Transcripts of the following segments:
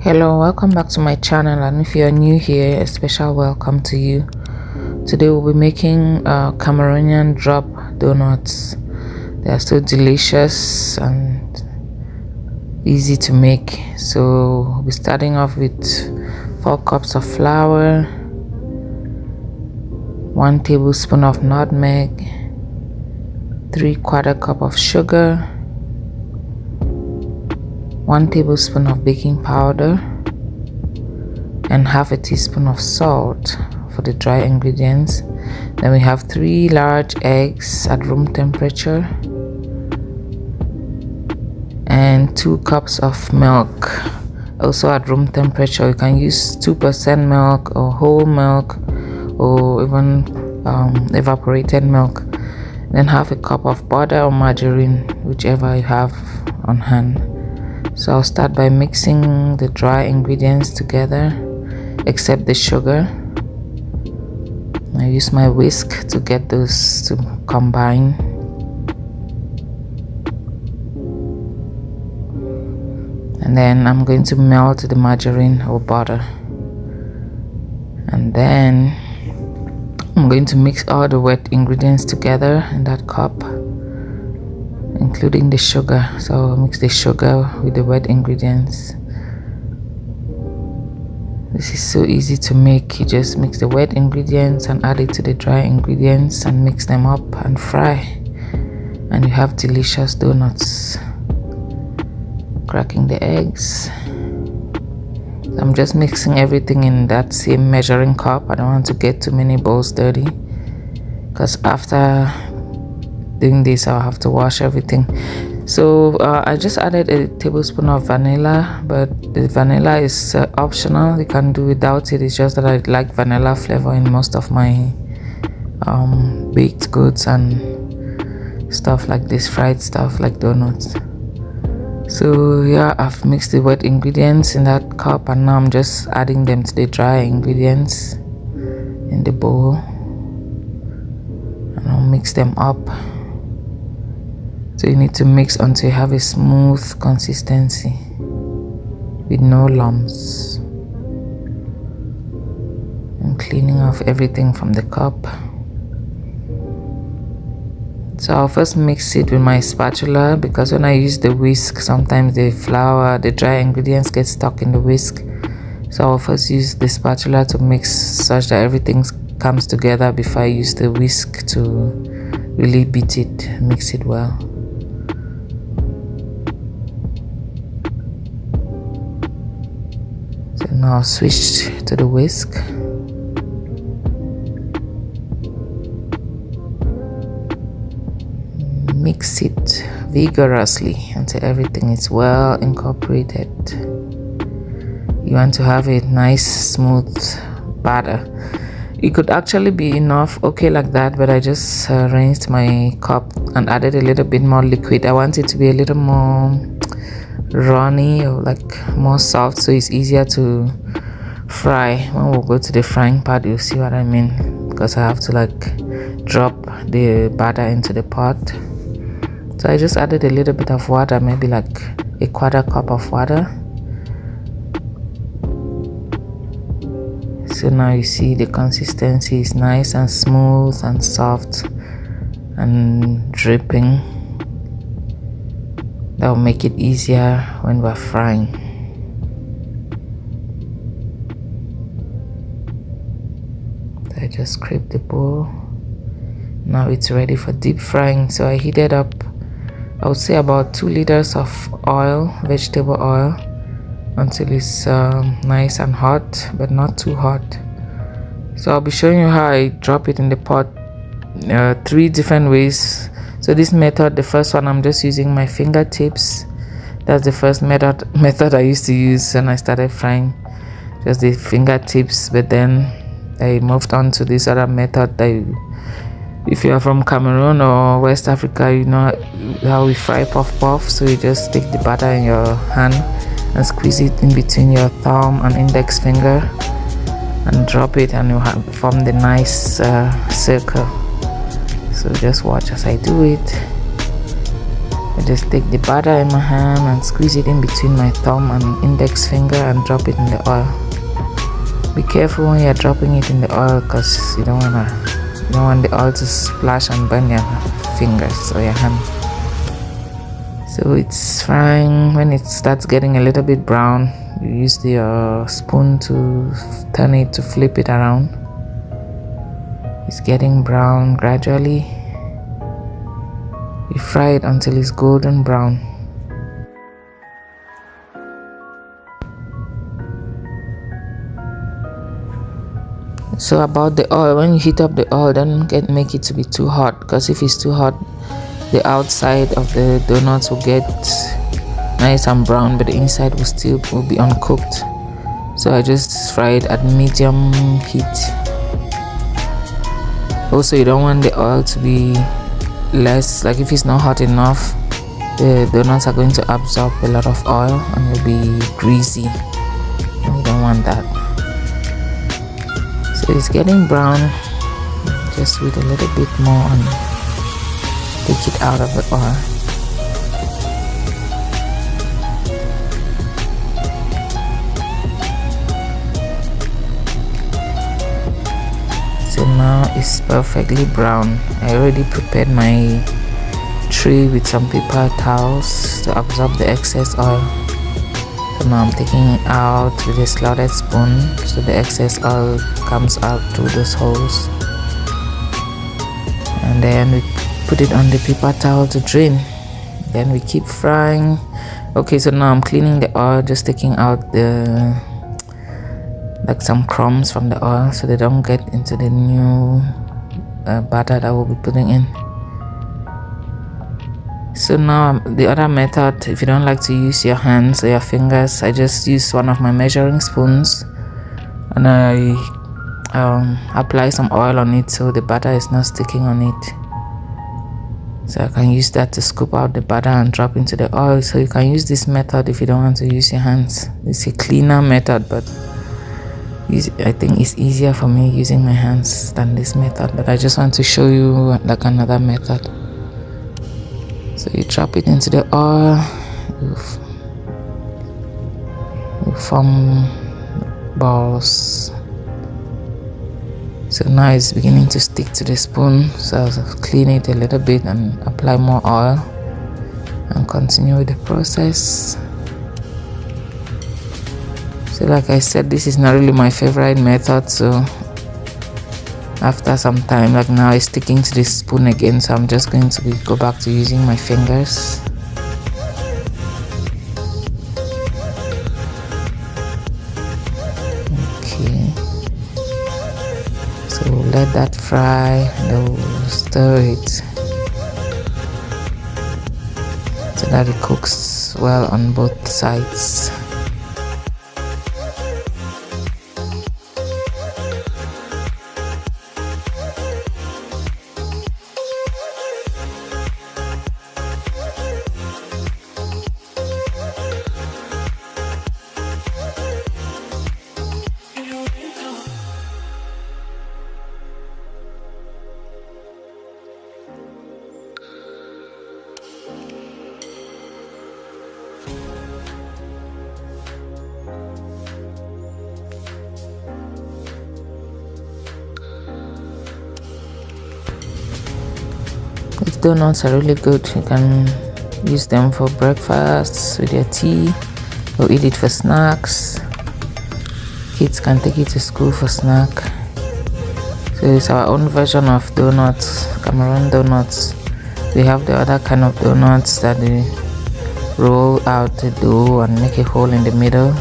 Hello, welcome back to my channel, and if you're new here, a special welcome to you. Today we'll be making Cameroonian drop donuts. They are so delicious and easy to make. So we'll be starting off with 4 cups of flour, 1 tablespoon of nutmeg, 3/4 cup of sugar, 1 tablespoon of baking powder, and half a teaspoon of salt for the dry ingredients. Then we have 3 large eggs at room temperature and 2 cups of milk, also at room temperature. You can use 2% milk or whole milk or even evaporated milk. Then half a cup of butter or margarine, whichever you have on hand. So I'll start by mixing the dry ingredients together, except the sugar. I use my whisk to get those to combine. And then I'm going to melt the margarine or butter. And then I'm going to mix all the wet ingredients together in that cup, including the sugar. So I'll mix the sugar with the wet ingredients. This is so easy to make. You just mix the wet ingredients and add it to the dry ingredients and mix them up and fry, and you have delicious donuts. Cracking the eggs. I'm just mixing everything in that same measuring cup. I don't want to get too many bowls dirty, because after doing this I'll have to wash everything. So I just added a tablespoon of vanilla, but the vanilla is optional. You can do without it. It's just that I like vanilla flavor in most of my baked goods and stuff like this, fried stuff like donuts. So yeah, I've mixed the wet ingredients in that cup, and now I'm just adding them to the dry ingredients in the bowl, and I'll mix them up. So you need to mix until you have a smooth consistency with no lumps. I'm cleaning off everything from the cup. So I'll first mix it with my spatula, because when I use the whisk, sometimes the flour, the dry ingredients get stuck in the whisk. So I'll first use the spatula to mix such that everything comes together before I use the whisk to really beat it, mix it well. So now I'll switch to the whisk. Mix it vigorously until everything is well incorporated. You want to have a nice smooth batter. It could actually be enough okay like that, but I just rinsed my cup and added a little bit more liquid. I want it to be a little more runny or like more soft, so it's easier to fry. When we'll go to the frying part, you'll see what I mean, because I have to like drop the batter into the pot. So I just added a little bit of water, maybe like a 1/4 cup of water. So now you see the consistency is nice and smooth and soft and dripping. That will make it easier when we're frying. So I just scrape the bowl. Now it's ready for deep frying. So I heated up, I would say, about 2 liters of oil, vegetable oil, until it's nice and hot, but not too hot. So I'll be showing you how I drop it in the pot 3 different ways. So this method, the first one, I'm just using my fingertips. That's the first method I used to use when I started frying, just the fingertips. But then I moved on to this other method that if you are from Cameroon or West Africa, you know how we fry puff puff. So you just take the butter in your hand and squeeze it in between your thumb and index finger and drop it, and you have form the nice circle. So just watch as I do it. I just take the butter in my hand and squeeze it in between my thumb and index finger and drop it in the oil. Be careful when you're dropping it in the oil, because you don't want the oil to splash and burn your fingers or your hand. So it's frying. When it starts getting a little bit brown, you use the spoon to turn it, to flip it around. It's getting brown gradually. You fry it until it's golden brown. So about the oil, when you heat up the oil, don't make it to be too hot, because if it's too hot, the outside of the donuts will get nice and brown, but the inside will be uncooked. So I just fry it at medium heat. Also, you don't want the oil to be less, like if it's not hot enough, the donuts are going to absorb a lot of oil and you'll be greasy. You don't want that. So it's getting brown. Just with a little bit more and take it out of the oil. So now it's perfectly brown. I already prepared my tray with some paper towels to absorb the excess oil. So now I'm taking it out with a slotted spoon so the excess oil comes out through those holes. And then we put it on the paper towel to drain. Then we keep frying. Okay, so now I'm cleaning the oil, just taking out the some crumbs from the oil so they don't get into the new batter that we'll be putting in. So now the other method, if you don't like to use your hands or your fingers, I just use one of my measuring spoons and I apply some oil on it so the butter is not sticking on it. So I can use that to scoop out the butter and drop into the oil. So you can use this method if you don't want to use your hands. It's a cleaner method, but I think it's easier for me using my hands than this method, but I just want to show you like another method. So you drop it into the oil, you form balls. So now it's beginning to stick to the spoon, so I'll clean it a little bit and apply more oil and continue with the process. So like I said, this is not really my favorite method, so after some time, like now it's sticking to this spoon again, so I'm just going to go back to using my fingers. Okay, so let that fry and we'll stir it so that it cooks well on both sides. These donuts are really good. You can use them for breakfast with your tea or eat it for snacks. Kids can take it to school for snack. So it's our own version of donuts, Cameroon donuts. We have the other kind of donuts that they roll out the dough and make a hole in the middle.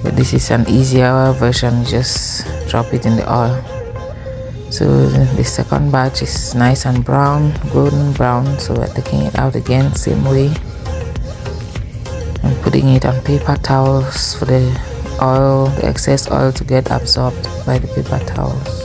But this is an easier version. You just drop it in the oil. So the second batch is nice and brown, golden brown, so we're taking it out again same way and putting it on paper towels for the oil, the excess oil to get absorbed by the paper towels.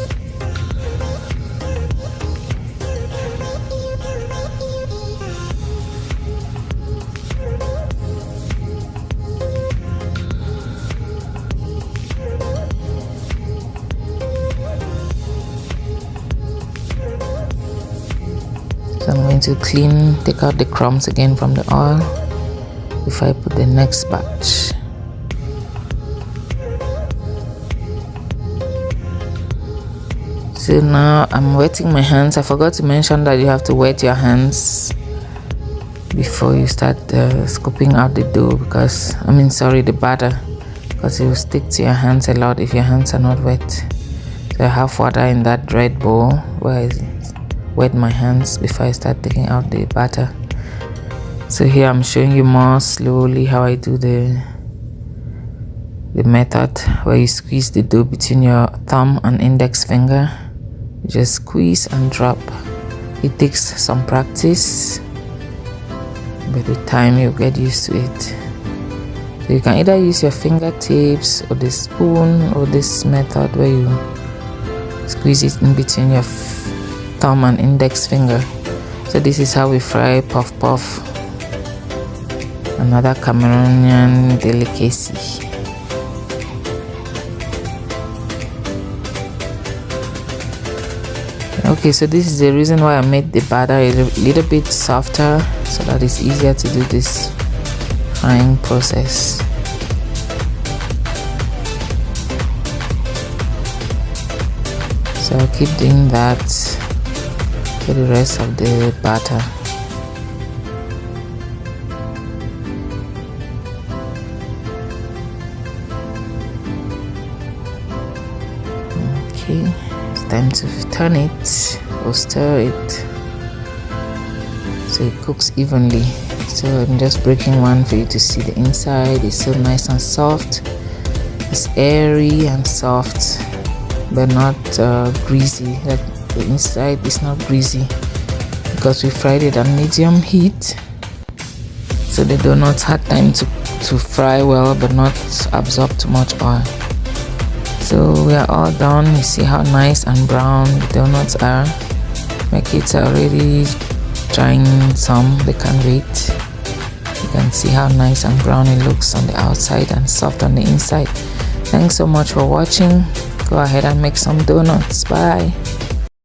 So I'm going going to take out the crumbs again from the oil before I put the next batch. So now I'm wetting my hands. I forgot to mention that you have to wet your hands before you start scooping out the dough, the batter, because it will stick to your hands a lot if your hands are not wet. So I have water in that red bowl where I wet my hands before I start taking out the batter. So here I'm showing you more slowly how I do the method where you squeeze the dough between your thumb and index finger. You just squeeze and drop. It takes some practice, but with time you'll get used to it. So you can either use your fingertips or the spoon, or this method where you squeeze it in between your thumb and index finger. So this is how we fry puff puff, another Cameroonian delicacy. Okay, so this is the reason why I made the batter a little bit softer, so that it's easier to do this frying process. So I'll keep doing that for the rest of the batter. Okay, it's time to turn it or stir it so it cooks evenly. So I'm just breaking one for you to see the inside. It's so nice and soft. It's airy and soft, but not greasy. Like the inside is not greasy because we fried it on medium heat, so the donuts had time to fry well but not absorb too much oil. So we are all done. You see how nice and brown the donuts are. My kids are already trying some. They can't wait. You can see how nice and brown it looks on the outside and soft on the inside. Thanks so much for watching. Go ahead and make some donuts. Bye.